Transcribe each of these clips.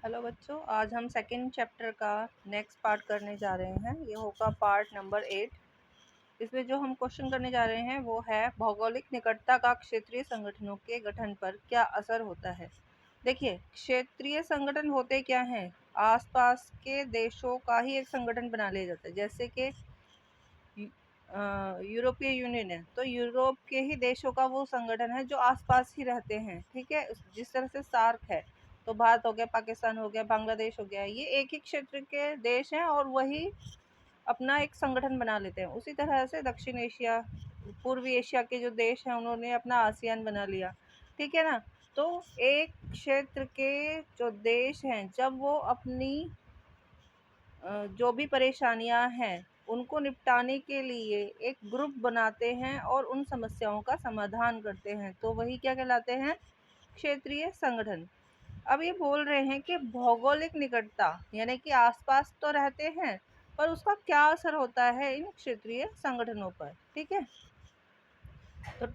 Hello बच्चों, आज हम सेकंड चैप्टर का नेक्स्ट पार्ट करने जा रहे हैं। ये होगा पार्ट नंबर 8। इसमें जो हम क्वेश्चन करने जा रहे हैं वो है भौगोलिक निकटता का क्षेत्रीय संगठनों के गठन पर क्या असर होता है। देखिए, क्षेत्रीय संगठन होते क्या हैं? आसपास के देशों का ही एक संगठन बना लिया जाता है। जैसे कि यूरोपीय यूनियन है तो यूरोप के ही देशों का वो संगठन है जो आसपास ही रहते हैं। ठीक है, जिस तरह से सार्क है तो भारत हो गया, पाकिस्तान हो गया, बांग्लादेश हो गया, ये एक ही क्षेत्र के देश हैं और वही अपना एक संगठन बना लेते हैं। उसी तरह से दक्षिण एशिया, पूर्वी एशिया के जो देश हैं उन्होंने अपना आसियान बना लिया। ठीक है ना। तो एक क्षेत्र के जो देश हैं जब वो अपनी जो भी परेशानियां हैं उनको निपटाने के लिए एक ग्रुप बनाते हैं और उन समस्याओं का समाधान करते हैं, तो वही क्या कहलाते हैं? क्षेत्रीय संगठन। अब ये बोल रहे हैं कि भौगोलिक निकटता यानी कि आसपास तो रहते हैं पर उसका क्या असर होता है इन क्षेत्रीय संगठनों पर। ठीक है, तो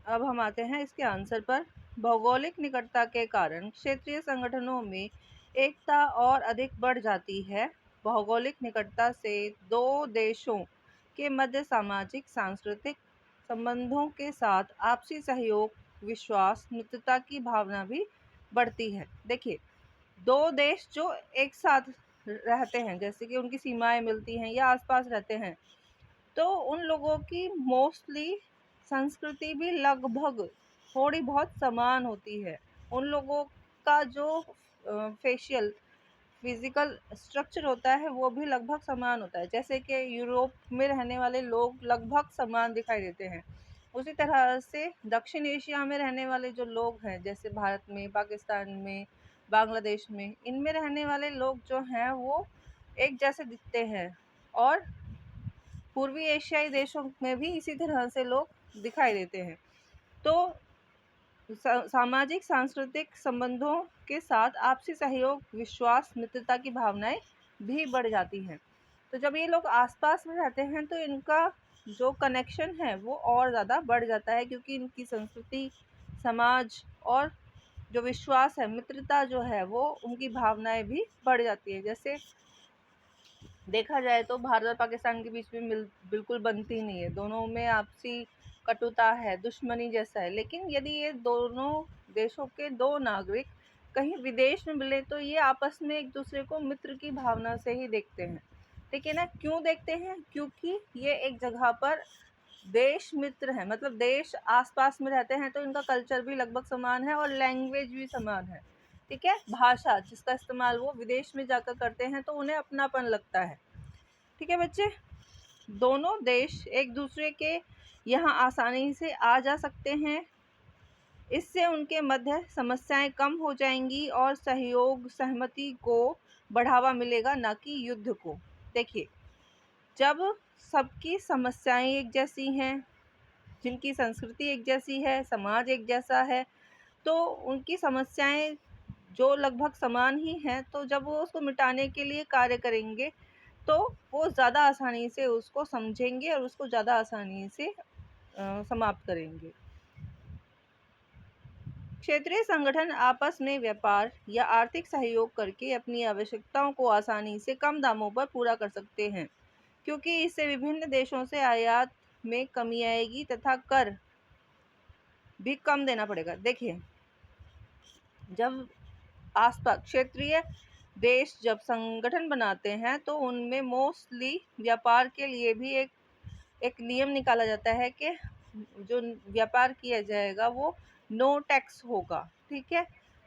अब हम आते हैं इसके आंसर पर। भौगोलिक निकटता के कारण क्षेत्रीय संगठनों में एकता और अधिक बढ़ जाती है। भौगोलिक निकटता से दो देशों के मध्य सामाजिक सांस्कृतिक संबंधों के साथ आपसी सहयोग, विश्वास, मित्रता की भावना भी बढ़ती है। देखिए, दो देश जो एक साथ रहते हैं, जैसे कि उनकी सीमाएं मिलती हैं या आसपास रहते हैं, तो उन लोगों की मोस्टली संस्कृति भी लगभग थोड़ी बहुत समान होती है। उन लोगों का जो फेशियल फिजिकल स्ट्रक्चर होता है वो भी लगभग समान होता है। जैसे कि यूरोप में रहने वाले लोग लगभग समान दिखाई देते हैं, उसी तरह से दक्षिण एशिया में रहने वाले जो लोग हैं, जैसे भारत में, पाकिस्तान में, बांग्लादेश में, इनमें रहने वाले लोग जो हैं वो एक जैसे दिखते हैं। और पूर्वी एशियाई देशों में भी इसी तरह से लोग दिखाई देते हैं। तो सामाजिक सांस्कृतिक संबंधों के साथ आपसी सहयोग, विश्वास, मित्रता की भावनाएं भी बढ़ जाती हैं। तो जब ये लोग आसपास में रहते हैं तो इनका जो कनेक्शन है वो और ज़्यादा बढ़ जाता है, क्योंकि इनकी संस्कृति, समाज और जो विश्वास है, मित्रता जो है, वो उनकी भावनाएं भी बढ़ जाती है। जैसे देखा जाए तो भारत और पाकिस्तान के बीच में बिल्कुल बनती नहीं है, दोनों में आपसी कटुता है, दुश्मनी जैसा है। लेकिन यदि ये दोनों देशों के दो नागरिक कहीं विदेश में मिले तो ये आपस में एक दूसरे को मित्र की भावना से ही देखते हैं। ठीक है ना। क्यों देखते हैं? क्योंकि ये एक जगह पर देश मित्र हैं, मतलब देश आसपास में रहते हैं तो इनका कल्चर भी लगभग समान है और लैंग्वेज भी समान है। ठीक है, भाषा जिसका इस्तेमाल वो विदेश में जाकर करते हैं तो उन्हें अपनापन लगता है। ठीक है बच्चे, दोनों देश एक दूसरे के यहाँ आसानी से आ जा सकते हैं। इससे उनके मध्य समस्याएं कम हो जाएंगी और सहयोग, सहमति को बढ़ावा मिलेगा, ना कि युद्ध को। देखिए, जब सबकी समस्याएं एक जैसी हैं, जिनकी संस्कृति एक जैसी है, समाज एक जैसा है, तो उनकी समस्याएं जो लगभग समान ही हैं, तो जब वो उसको मिटाने के लिए कार्य करेंगे तो वो ज़्यादा आसानी से उसको समझेंगे और उसको ज़्यादा आसानी से समाप्त करेंगे। क्षेत्रीय संगठन आपस में व्यापार या आर्थिक सहयोग करके अपनी आवश्यकताओं को आसानी से कम दामों पर पूरा कर सकते हैं, क्योंकि इससे विभिन्न देशों से आयात में कमी आएगी तथा कर भी कम देना पड़ेगा। देखिए, जब आसपास क्षेत्रीय देश जब संगठन बनाते हैं तो उनमें मोस्टली व्यापार के लिए भी एक नियम निकाला जाता है कि जो व्यापार किया जाएगा वो नो टैक्स होगा। ठीक है,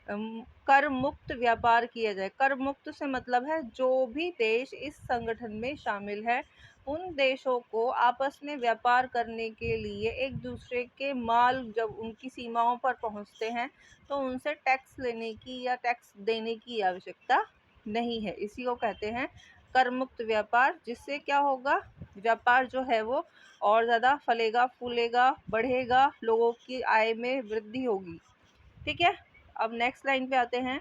कर मुक्त व्यापार किया जाए। कर मुक्त से मतलब है जो भी देश इस संगठन में शामिल है उन देशों को आपस में व्यापार करने के लिए एक दूसरे के माल जब उनकी सीमाओं पर पहुंचते हैं तो उनसे टैक्स लेने की या टैक्स देने की आवश्यकता नहीं है। इसी को कहते हैं कर मुक्त व्यापार, जिससे क्या होगा? व्यापार जो है वो और ज़्यादा फलेगा, फूलेगा, बढ़ेगा, लोगों की आय में वृद्धि होगी। ठीक है, अब नेक्स्ट लाइन पे आते हैं।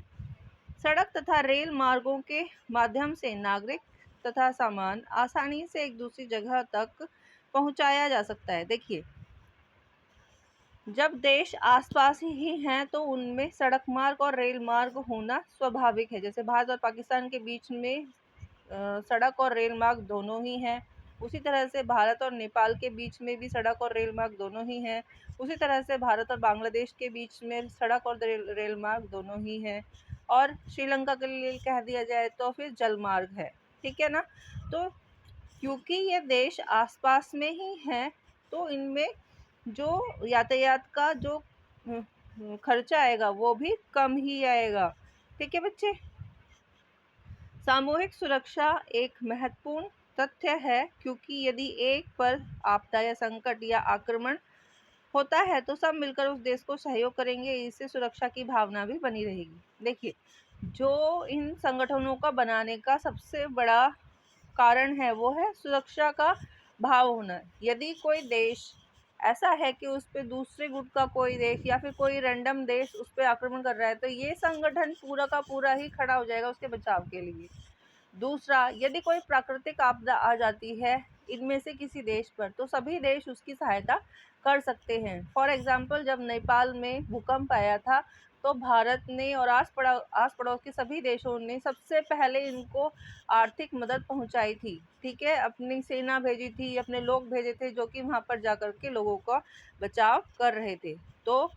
सड़क तथा रेल मार्गों के माध्यम से नागरिक तथा सामान आसानी से एक दूसरी जगह तक पहुंचाया जा सकता है। देखिए, जब देश आसपास ही हैं तो उनमें सड़क मार्ग और रेल मार्ग होना स्वाभाविक है। जैसे भारत और पाकिस्तान के बीच में सड़क और रेल मार्ग दोनों ही हैं। उसी तरह से भारत और नेपाल के बीच में भी सड़क और रेल मार्ग दोनों ही हैं। उसी तरह से भारत और बांग्लादेश के बीच में सड़क और रेल मार्ग दोनों ही हैं। और श्रीलंका के लिए कह दिया जाए तो फिर जल मार्ग है। ठीक है ना। तो क्योंकि ये देश आसपास में ही हैं तो इनमें जो यातायात का जो खर्चा आएगा वो भी कम ही आएगा। ठीक है बच्चे। सामूहिक सुरक्षा एक महत्वपूर्ण तथ्य है, क्योंकि यदि एक पर आपदा या संकट या आक्रमण होता है तो सब मिलकर उस देश को सहयोग करेंगे। इससे सुरक्षा की भावना भी बनी रहेगी। देखिए, जो इन संगठनों का बनाने का सबसे बड़ा कारण है वो है सुरक्षा का भाव होना। यदि कोई देश ऐसा है कि उस पे दूसरे गुट का कोई देश या फिर कोई रैंडम देश उस पे आक्रमण कर रहा है तो ये संगठन पूरा का पूरा ही खड़ा हो जाएगा उसके बचाव के लिए। दूसरा, यदि कोई प्राकृतिक आपदा आ जाती है इनमें से किसी देश पर तो सभी देश उसकी सहायता कर सकते हैं। फॉर एग्जाम्पल, जब नेपाल में भूकंप आया था तो भारत ने और आस पड़ोस के सभी देशों ने सबसे पहले इनको आर्थिक मदद पहुंचाई थी। ठीक है, अपनी सेना भेजी थी, अपने लोग भेजे थे जो कि वहां पर जाकर के लोगों का बचाव कर रहे थे। तो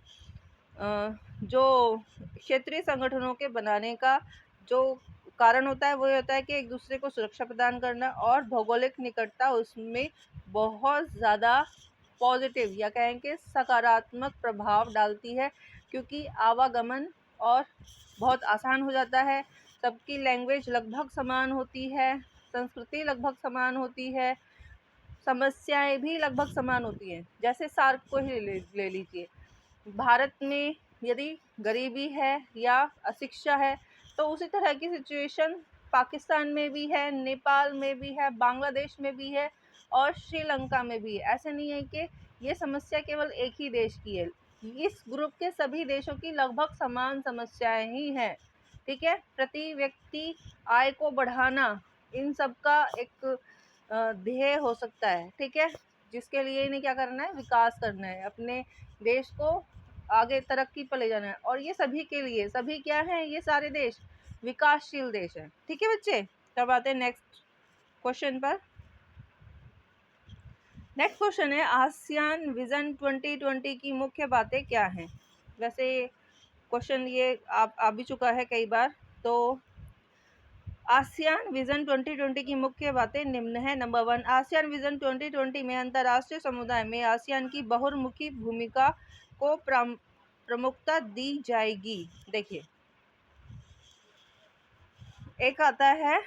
जो क्षेत्रीय संगठनों के बनाने का जो कारण होता है वो ये होता है कि एक दूसरे को सुरक्षा प्रदान करना और भौगोलिक निकटता उसमें बहुत ज़्यादा पॉजिटिव या कहें कि सकारात्मक प्रभाव डालती है, क्योंकि आवागमन और बहुत आसान हो जाता है। सबकी लैंग्वेज लगभग समान होती है, संस्कृति लगभग समान होती है, समस्याएं भी लगभग समान होती हैं। जैसे सार्क को ही ले लीजिए। भारत में यदि गरीबी है या अशिक्षा है तो उसी तरह की सिचुएशन पाकिस्तान में भी है, नेपाल में भी है, बांग्लादेश में भी है और श्रीलंका में भी है। ऐसे नहीं है कि ये समस्या केवल एक ही देश की है। इस ग्रुप के सभी देशों की लगभग समान समस्याएं ही हैं। ठीक है। प्रति व्यक्ति आय को बढ़ाना इन सब का एक ध्येय हो सकता है। ठीक है, जिसके लिए इन्हें क्या करना है, विकास करना है, अपने देश को आगे तरक्की पर ले जाना है। और ये सभी के लिए, सभी क्या है, ये सारे देश विकासशील देश हैं। ठीक है बच्चे। तब आते हैं नेक्स्ट क्वेश्चन पर। नेक्स्ट क्वेश्चन है आसियान विजन 2020 की मुख्य बातें क्या हैं। वैसे क्वेश्चन ये आ भी चुका है कई बार। तो आसियान विजन 2020 की मुख्य बातें निम्न है। नंबर 1, आसियान विजन 2020 में अंतर्राष्ट्रीय समुदाय में आसियान की बहुमुखी भूमिका को प्रमुखता दी जाएगी। देखिए, एक आता है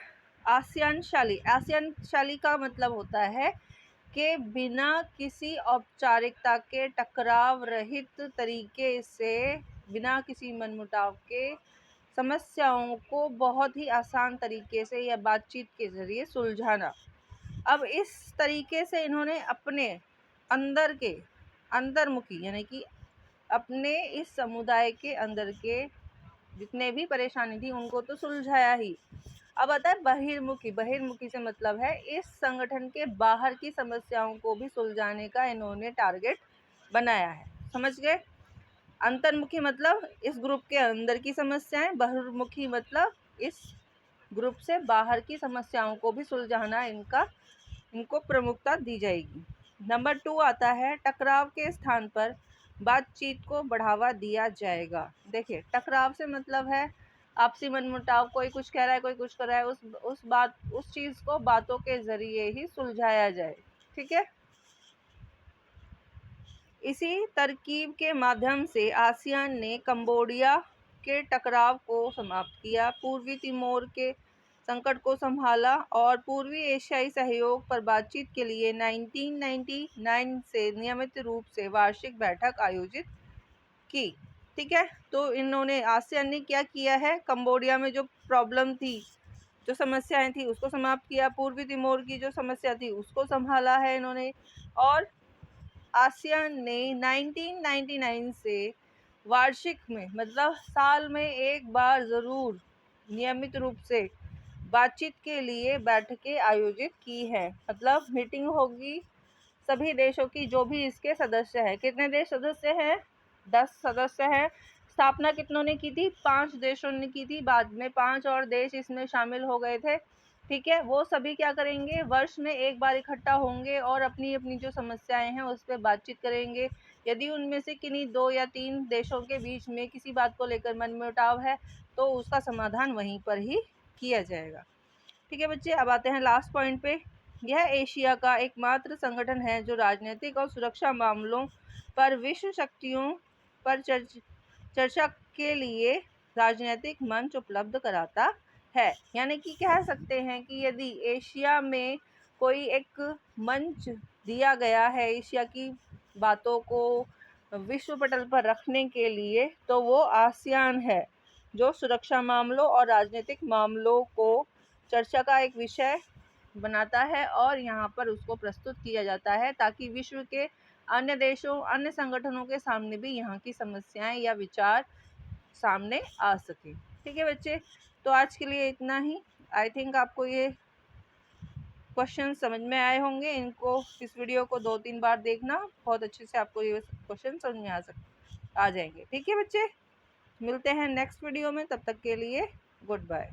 आसियान शाली। आसियान शाली का मतलब होता है कि बिना किसी औपचारिकता के टकराव रहित तरीके से, बिना किसी मनमुटाव के समस्याओं को बहुत ही आसान तरीके से या बातचीत के जरिए सुलझाना। अब इस तरीके से इन्होंने अपने अंदर के अंतर्मुखी यानी कि अपने इस समुदाय के अंदर के जितने भी परेशानी थी उनको तो सुलझाया ही। अब आता है बहिर्मुखी। बहिर्मुखी से मतलब है इस संगठन के बाहर की समस्याओं को भी सुलझाने का इन्होंने टारगेट बनाया है। समझ गए। अंतर्मुखी मतलब इस ग्रुप के अंदर की समस्याएं, बहिर्मुखी मतलब इस ग्रुप से बाहर की समस्याओं को भी सुलझाना इनको प्रमुखता दी जाएगी। नंबर 2 आता है टकराव के स्थान पर बातचीत को बढ़ावा दिया जाएगा। देखिए, टकराव से मतलब है आपसी मनमुटाव, कोई कुछ कह रहा है कोई कुछ कर रहा है, उस चीज को बातों के जरिए ही सुलझाया जाए। ठीक है। इसी तरकीब के माध्यम से आसियान ने कंबोडिया के टकराव को समाप्त किया, पूर्वी तिमोर के संकट को संभाला और पूर्वी एशियाई सहयोग पर बातचीत के लिए 1999 से नियमित रूप से वार्षिक बैठक आयोजित की। ठीक है। तो इन्होंने, आसियान ने क्या किया है, कंबोडिया में जो प्रॉब्लम थी, जो समस्याएं थी उसको समाप्त किया, पूर्वी तिमोर की जो समस्या थी उसको संभाला है इन्होंने। और आसियान ने 1999 से वार्षिक में मतलब साल में एक बार ज़रूर नियमित रूप से बातचीत के लिए बैठकें आयोजित की है। मतलब मीटिंग होगी सभी देशों की, जो भी इसके सदस्य है। कितने देश सदस्य हैं? 10 सदस्य हैं। स्थापना कितनों ने की थी? 5 देशों ने की थी। बाद में 5 और देश इसमें शामिल हो गए थे। ठीक है, वो सभी क्या करेंगे? वर्ष में एक बार इकट्ठा होंगे और अपनी अपनी जो समस्याएं हैं उस पर बातचीत करेंगे। यदि उनमें से किन्हीं 2 या 3 देशों के बीच में किसी बात को लेकर मनमुटाव है तो उसका समाधान वहीं पर ही किया जाएगा। ठीक है बच्चे, अब आते हैं लास्ट पॉइंट पे। यह एशिया का एकमात्र संगठन है जो राजनीतिक और सुरक्षा मामलों पर विश्व शक्तियों पर चर्चा के लिए राजनीतिक मंच उपलब्ध कराता है। यानी कि कह सकते हैं कि यदि एशिया में कोई एक मंच दिया गया है एशिया की बातों को विश्व पटल पर रखने के लिए, तो वो आसियान है, जो सुरक्षा मामलों और राजनीतिक मामलों को चर्चा का एक विषय बनाता है और यहाँ पर उसको प्रस्तुत किया जाता है ताकि विश्व के अन्य देशों, अन्य संगठनों के सामने भी यहाँ की समस्याएं या विचार सामने आ सके। ठीक है बच्चे, तो आज के लिए इतना ही। आई थिंक आपको ये क्वेश्चन समझ में आए होंगे। इनको, इस वीडियो को 2-3 बार देखना, बहुत अच्छे से आपको ये क्वेश्चन समझ में आ जाएंगे। ठीक है बच्चे, मिलते हैं नेक्स्ट वीडियो में, तब तक के लिए गुड बाय।